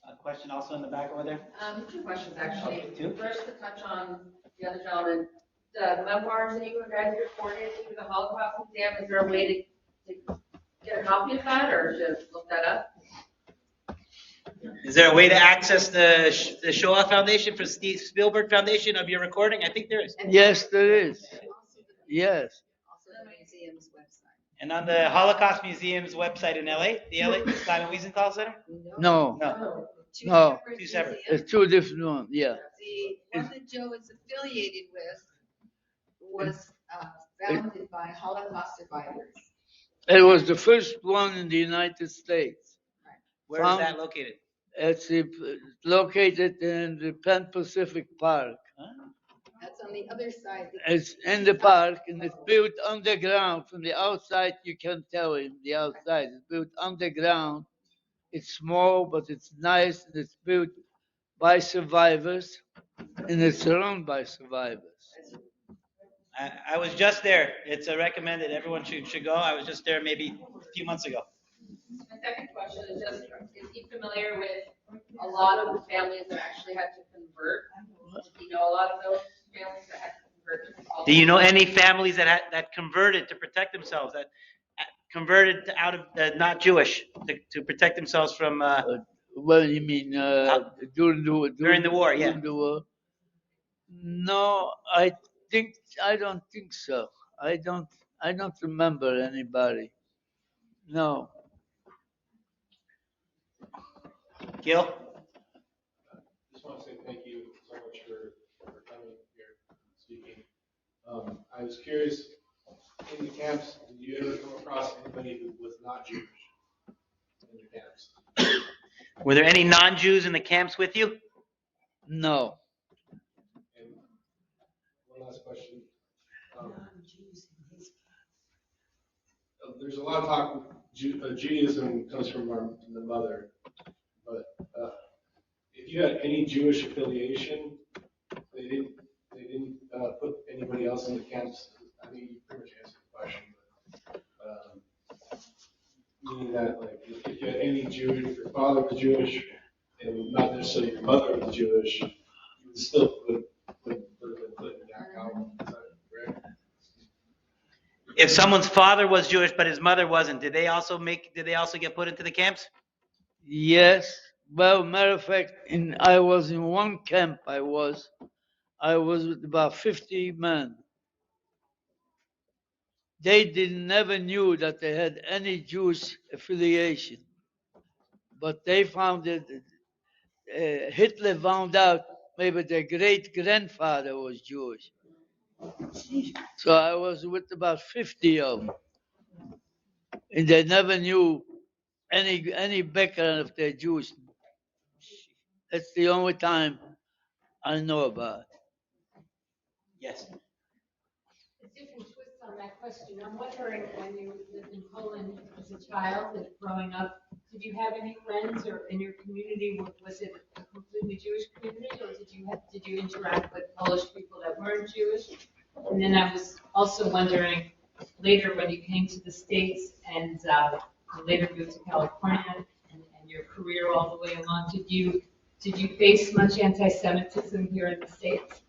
A question also in the back over there? Two questions, actually. Okay, two. First, to touch on the other gentleman, the memoirs that you guys recorded through the Holocaust Museum, is there a way to get a copy of that, or just look that up? Is there a way to access the Shoah Foundation for Steve Spielberg Foundation of your recording? I think there is. Yes, there is. Yes. Also the museum. Museum's website. And on the Holocaust Museum's website in LA, the LA Simon Wiesenthal Center? No, No. Two No. separate Two separate. museums. it's two different ones, yeah. The one that Joe is affiliated with was founded by Holocaust survivors. It was the first one in the United States. Where is Found- that located? It's located in the Pan Pacific Park. That's on the other side. It's in the park and it's built underground. From the outside, you can tell it. The outside, it's built underground. It's small, but it's nice. And it's built by survivors, and it's surrounded by survivors. I was just there. It's recommended. Everyone should go. I was just there maybe a few months ago. My second question is just, is he familiar with a lot of the families that actually had to convert? Do you know a lot of those families that had to convert? Do you know any families that converted to protect themselves, that converted out of not Jewish to protect themselves from? Well, you mean during the war? Yeah. During the war? No, I don't think so. I don't remember anybody. No. Gil? Just want to say thank you so much for coming here, speaking. I was curious, in the camps, did you ever come across anybody who was not Jewish in the camps? Were there any non-Jews in the camps with you? No. And one last question. There's a lot of talk, Judaism comes from the mother, but if you had any Jewish affiliation, they didn't put anybody else in the camps. I mean, you pretty much answered the question, but meaning that, like, if you had any Jewish, if your father was Jewish and not necessarily your mother was Jewish, you would still would have been put in that column. Is that correct? If someone's father was Jewish but his mother wasn't, did they also get put into the camps? Yes. Well, matter of fact, I was in one camp. I was with about 50 men. They never knew that they had any Jewish affiliation, but they found that Hitler found out maybe their great grandfather was Jewish. So I was with about 50 of them, and they never knew any background of their Jewish. That's the only time I know about it. Yes. A different twist on that question. I'm wondering, when you lived in Poland as a child and growing up, did you have any friends or in your community? Was it a completely Jewish community, or did you interact with Polish people that weren't Jewish? And then I was also wondering, later when you came to the States and later moved to California and your career all the way along, did you face much anti-Semitism here in the States?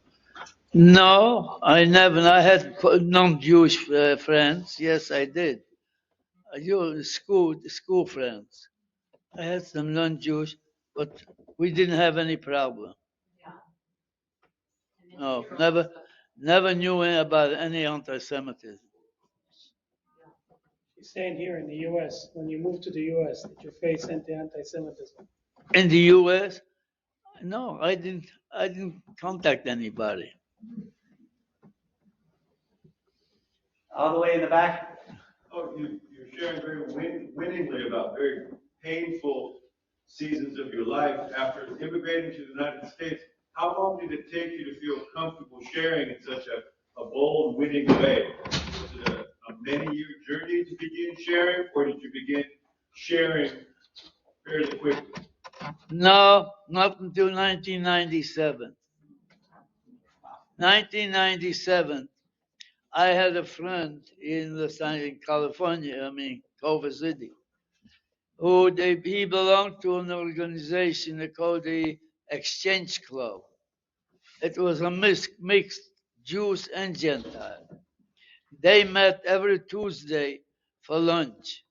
No, I never. I had non-Jewish friends. Yes, I did. School friends. I had some non-Jewish, but we didn't have any problem. No, never knew about any anti-Semitism. You're saying here in the U.S., when you moved to the U.S., did you face anti-Semitism? In the U.S., no, I didn't contact anybody. All the way in the back. Oh, you're sharing very winningly about very painful seasons of your life after immigrating to the United States. How long did it take you to feel comfortable sharing in such a bold, winning way? Was it a many-year journey to begin sharing, or did you begin sharing fairly quickly? No, not until 1997. 1997, I had a friend in California, Culver City, he belonged to an organization called the Exchange Club. It was a mixed Jews and Gentiles. They met every Tuesday for lunch.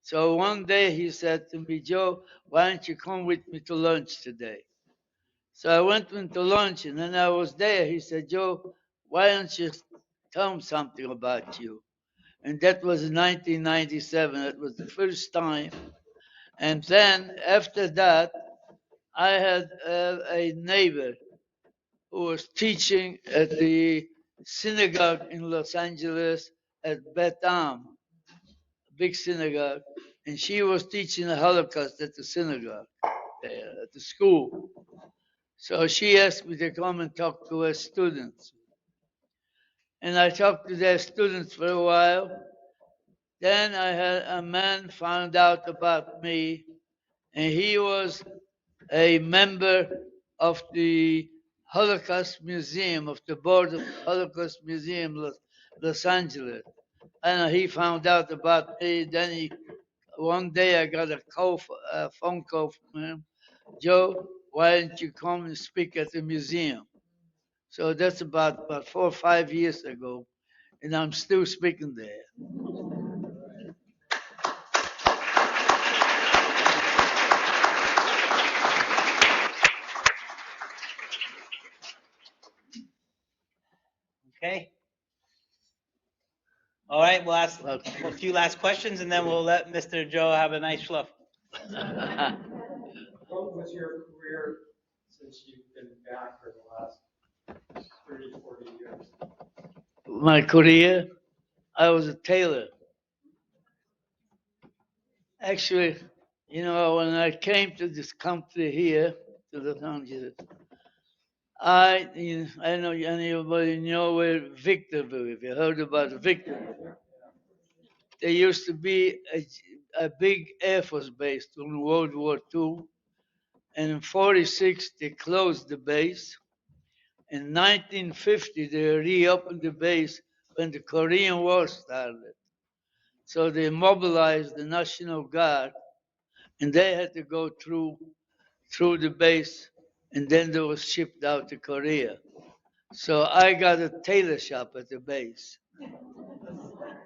So one day he said to me, Joe, why don't you come with me to lunch today? So I went to lunch, and then I was there. He said, Joe, why don't you tell him something about you? And that was in 1997. That was the first time. And then after that, I had a neighbor who was teaching at the synagogue in Los Angeles at Bet Am, big synagogue, and she was teaching the Holocaust at the synagogue, at the school. So she asked me to come and talk to her students. And I talked to their students for a while. Then I had a man found out about me, and he was a member of the Holocaust Museum, of the board of Holocaust Museum, Los Angeles. And he found out about me. Then one day I got a phone call from him. Joe, why don't you come and speak at the museum? So that's about 4 or 5 years ago. And I'm still speaking there. Okay. All right, we'll ask a few last questions and then we'll let Mr. Joe have a nice fluff. What was your career since you've been back for the last 30, 40 years? My career, I was a tailor. Actually, you know, when I came to this country here, to Los Angeles, I don't know anybody know where Victorville, if you heard about Victorville. There used to be a big Air Force base during World War II. And in 46, they closed the base. In 1950, they reopened the base when the Korean War started. So they mobilized the National Guard, and they had to go through the base, and then they were shipped out to Korea. So I got a tailor shop at the base.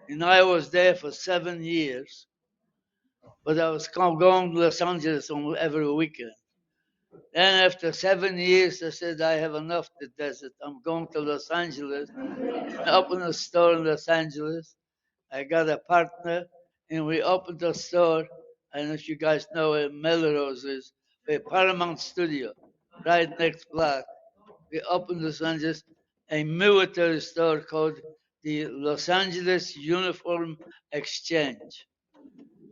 And I was there for 7 years, but I was going to Los Angeles every weekend. Then after 7 years, I said, I have enough of the desert. I'm going to Los Angeles. I opened a store in Los Angeles. I got a partner, and we opened a store. I don't know if you guys know where Melrose is, where Paramount Studio, right next block. We opened Los Angeles, a military store called the Los Angeles Uniform Exchange.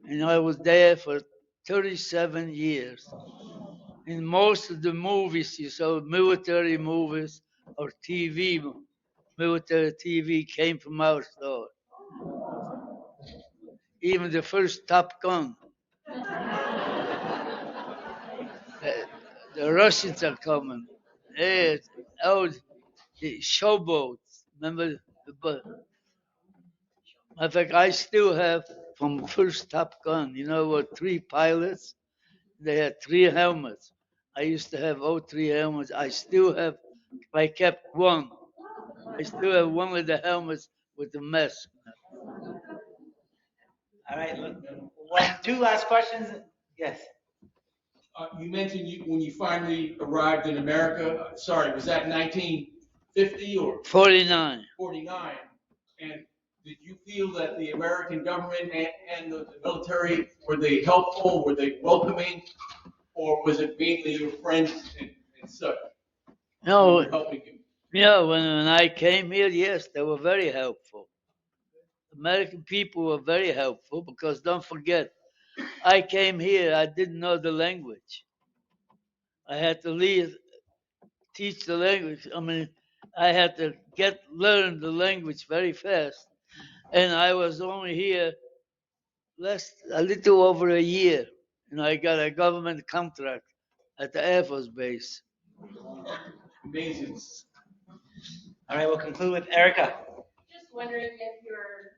And I was there for 37 years. In most of the movies you saw, military movies or TV, military TV came from our store. Even the first Top Gun. The Russians are coming. Hey, the showboats. Remember the boat? In fact, I still have from first Top Gun, you know what, 3 pilots? They had 3 helmets. I used to have all 3 helmets. I kept one. I still have one of the helmets with the mask. All right, look, 2 last questions. Yes. You mentioned when you finally arrived in America, was that 1950 or? 49. 49. And did you feel that the American government and the military, were they helpful, were they welcoming, or was it mainly your friends and such? No, Helping you? yeah, when I came here, yes, they were very helpful. American people were very helpful because don't forget, I came here, I didn't know the language. I had to teach the language. I mean, I had to learn the language very fast. And I was only here a little over a year. And I got a government contract at the Air Force Base. Amazing. All right, we'll conclude with Erica. Just wondering if you're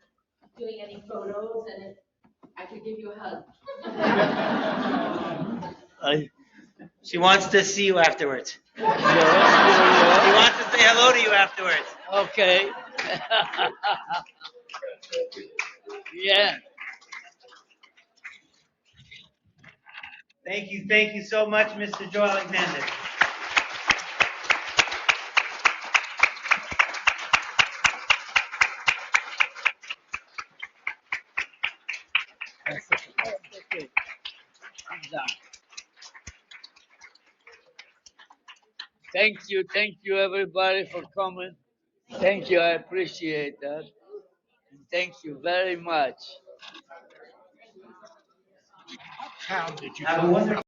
doing any photos and if I could give you a hug. She wants to see you afterwards. She wants to say hello to you afterwards. Okay. Yeah. Thank you so much, Mr. Joe Alexander. Okay. I'm done. Thank you everybody for coming. Thank you, I appreciate that. And thank you very much. How did you? Have a wonderful